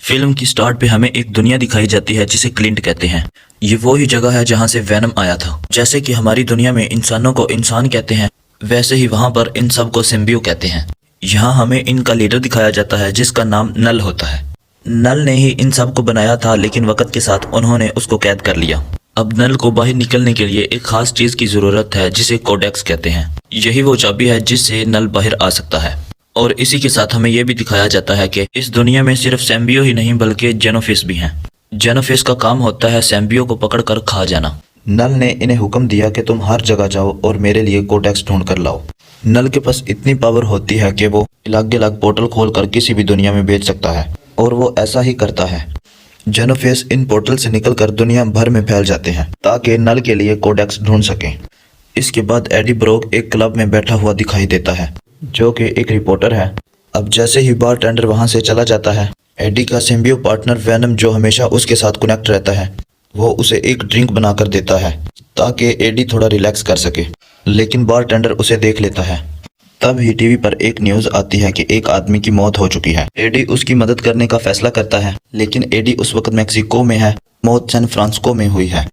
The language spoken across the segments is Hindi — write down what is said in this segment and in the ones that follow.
फिल्म की स्टार्ट पे हमें एक दुनिया दिखाई जाती है जिसे क्लिंट कहते हैं। ये वो ही जगह है जहाँ से वेनम आया था। जैसे कि हमारी दुनिया में इंसानों को इंसान कहते हैं, वैसे ही वहाँ पर इन सब को सिम्बियो कहते हैं। यहाँ हमें इनका लीडर दिखाया जाता है जिसका नाम नल होता है। नल ने ही इन सब को बनाया था, लेकिन वक्त के साथ उन्होंने उसको कैद कर लिया। अब नल को बाहर निकलने के लिए एक खास चीज की जरूरत है जिसे कोडेक्स कहते हैं। यही वो चाबी है जिससे नल बाहर आ सकता है। और इसी के साथ हमें यह भी दिखाया जाता है कि इस दुनिया में सिर्फ सैम्बियो ही नहीं बल्कि जेनोफिस भी हैं। जेनोफिस का काम होता है सैम्बियो को पकड़कर खा जाना। नल ने इन्हें हुक्म दिया कि तुम हर जगह जाओ और मेरे लिए कोडेक्स ढूंढ कर लाओ। नल के पास इतनी पावर होती है कि वो अलग अलग पोर्टल खोलकर किसी भी दुनिया में भेज सकता है, और वो ऐसा ही करता है। जेनोफिस इन पोर्टल से निकलकर दुनिया भर में फैल जाते हैं ताकि नल के लिए कोडेक्स ढूंढ सकें। इसके बाद एडी ब्रोक एक क्लब में बैठा हुआ दिखाई देता है जो कि एक रिपोर्टर है। अब जैसे ही बारटेंडर वहां से चला जाता है, एडी का सिम्बियो पार्टनर वेनम जो हमेशा उसके साथ कनेक्ट रहता है, वो उसे एक ड्रिंक बनाकर देता है ताकि एडी थोड़ा रिलैक्स कर सके। लेकिन बारटेंडर उसे देख लेता है। तब ही टीवी पर एक न्यूज आती है कि एक आदमी की मौत हो चुकी है। एडी उसकी मदद करने का फैसला करता है, लेकिन एडी उस वक्त मेक्सिको में है, मौत सैन फ्रांसिस्को में हुई है।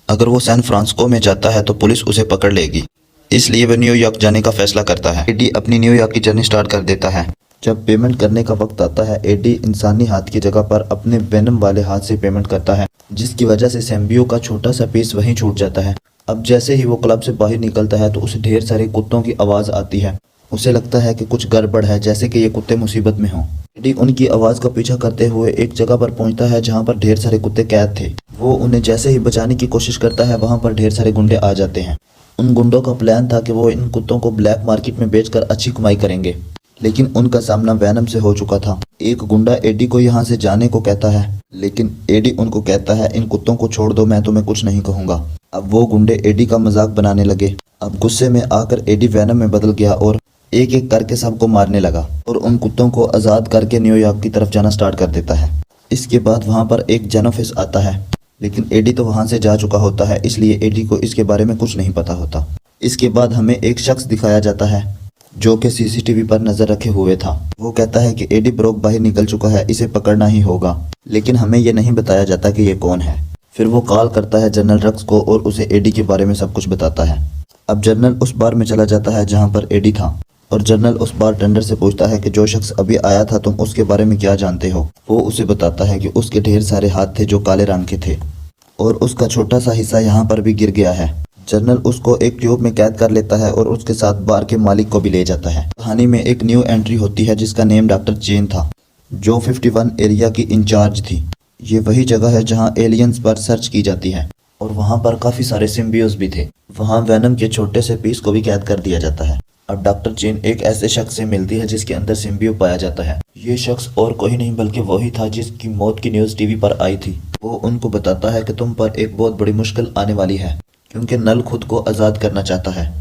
अगर वो सैन फ्रांसिस्को में जाता है तो पुलिस उसे पकड़ लेगी, इसलिए वह न्यूयॉर्क जाने का फैसला करता है। एडी अपनी न्यूयॉर्क की जर्नी स्टार्ट कर देता है। जब पेमेंट करने का वक्त आता है, एडी इंसानी हाथ की जगह पर अपने वेनम वाले हाथ से पेमेंट करता है, जिसकी वजह से सैम्बियो का छोटा सा पीस वहीं छूट जाता है। अब जैसे ही वो क्लब से बाहर निकलता है तो उसे ढेर सारे कुत्तों की आवाज़ आती है। उसे लगता है कि कुछ गड़बड़ है, जैसे कि ये कुत्ते मुसीबत में हों। एडी उनकी आवाज़ का पीछा करते हुए एक जगह पर पहुंचता है जहां पर ढेर सारे कुत्ते कैद थे। वो उन्हें जैसे ही बचाने की कोशिश करता है, वहां पर ढेर सारे गुंडे आ जाते हैं। उन गुंडों का प्लान था कि वो इन कुत्तों को ब्लैक मार्केट में बेचकर अच्छी कमाई करेंगे, लेकिन उनका सामना वेनम से हो चुका था। एक गुंडा एडी को यहाँ से जाने को कहता है, लेकिन एडी उनको कहता है इन कुत्तों को छोड़ दो, मैं तुम्हें कुछ नहीं कहूँगा। अब वो गुंडे एडी का मजाक बनाने लगे। अब गुस्से में आकर एडी वेनम में बदल गया और एक एक करके सबको मारने लगा और उन कुत्तों को आज़ाद करके न्यूयॉर्क की तरफ जाना स्टार्ट कर देता है। इसके बाद वहाँ पर एक जेनोफिस आता है, लेकिन एडी तो वहाँ से जा चुका होता है, इसलिए एडी को इसके बारे में कुछ नहीं पता होता। इसके बाद हमें एक शख्स दिखाया जाता है जो कि सीसीटीवी पर नजर रखे हुए था। वो कहता है कि एडी ब्रोक बाहर निकल चुका है, इसे पकड़ना ही होगा, लेकिन हमें ये नहीं बताया जाता कि ये कौन है। फिर वो कॉल करता है जनरल रक्स को और उसे एडी के बारे में सब कुछ बताता है। अब जनरल उस बार में चला जाता है जहाँ पर एडी था, और जनरल उस बारटेंडर से पूछता है कि जो शख्स अभी आया था तुम उसके बारे में क्या जानते हो। वो उसे बताता है कि उसके ढेर सारे हाथ थे जो काले रंग के थे और उसका छोटा सा हिस्सा यहाँ पर भी गिर गया है। जनरल उसको एक ट्यूब में कैद कर लेता है और उसके साथ बार के मालिक को भी ले जाता है। कहानी में एक न्यू एंट्री होती है जिसका नेम डॉक्टर चेन था, जो 51 एरिया की इंचार्ज थी। ये वही जगह है जहाँ एलियंस पर सर्च की जाती है और वहाँ पर काफ़ी सारे सिम्बियोस भी थे। वहाँ वेनम के छोटे से पीस को भी कैद कर दिया जाता है। अब डॉक्टर चेन एक ऐसे शख्स से मिलती है जिसके अंदर सिम्बियो पाया जाता है। ये शख्स और कोई नहीं बल्कि वही था जिसकी मौत की न्यूज़ टीवी पर आई थी। वो उनको बताता है कि तुम पर एक बहुत बड़ी मुश्किल आने वाली है, क्योंकि नल खुद को आज़ाद करना चाहता है,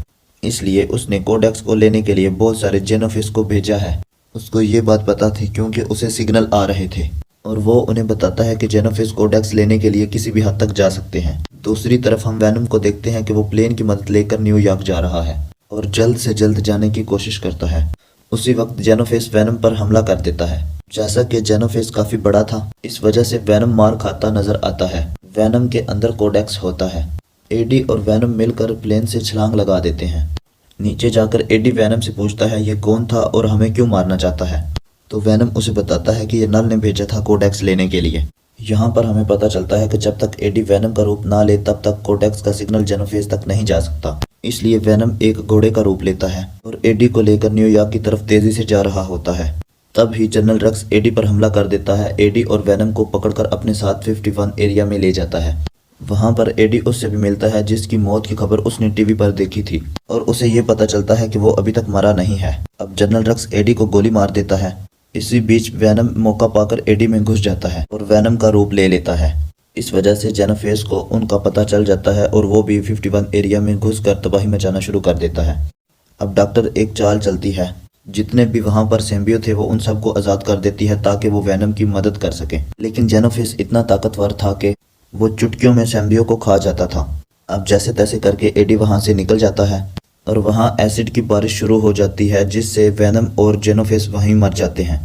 इसलिए उसने कोडेक्स को लेने के लिए बहुत सारे जेनोफिस को भेजा है। उसको ये बात पता थी क्योंकि उसे सिग्नल आ रहे थे, और वो उन्हें बताता है कि जेनोफिस कोडेक्स लेने के लिए किसी भी हद तक जा सकते हैं। दूसरी तरफ हम वेनम को देखते हैं कि वो प्लेन की मदद लेकर न्यूयॉर्क जा रहा है और जल्द से जल्द जाने की कोशिश करता है। उसी वक्त जेनोफिस वेनम पर हमला कर देता है। जैसा कि जेनोफिस काफी बड़ा था, इस वजह से वेनम मार खाता नजर आता है। वेनम के अंदर कोडेक्स होता है। एडी और वेनम मिलकर प्लेन से छलांग लगा देते हैं। नीचे जाकर एडी वेनम से पूछता है ये कौन था और हमें क्यों मारना चाहता है। तो वेनम उसे बताता है कि ये नल ने भेजा था कोडेक्स लेने के लिए। यहाँ पर हमें पता चलता है कि जब तक एडी वेनम का रूप ना ले तब तक कोडेक्स का सिग्नल जेनोफिस तक नहीं जा सकता। इसलिए वेनम एक घोड़े का रूप लेता है और एडी को लेकर न्यूयॉर्क की तरफ तेजी से जा रहा होता है। तब ही जनरल रक्स एडी पर हमला कर देता है। एडी और वेनम को पकड़कर अपने साथ 51 एरिया में ले जाता है। वहां पर एडी उससे भी मिलता है जिसकी मौत की खबर उसने टीवी पर देखी थी, और उसे ये पता चलता है कि वो अभी तक मरा नहीं है। अब जनरल रक्स एडी को गोली मार देता है। इसी बीच वेनम मौका पाकर एडी में घुस जाता है और वेनम का रूप ले लेता है। इस वजह से जेनोफिस को उनका पता चल जाता है और वो भी 51 एरिया में घुसकर तबाही मचाना शुरू कर देता है। अब डॉक्टर एक चाल चलती है, जितने भी वहां पर सिम्बियो थे वो उन सबको आज़ाद कर देती है ताकि वो वेनम की मदद कर सके। लेकिन जेनोफिस इतना ताकतवर था कि वो चुटकियों में सिम्बियो को खा जाता था। अब जैसे तैसे करके एडी वहां से निकल जाता है और वहां एसिड की बारिश शुरू हो जाती है, जिससे वेनम और जेनोफिस वहीं मर जाते हैं।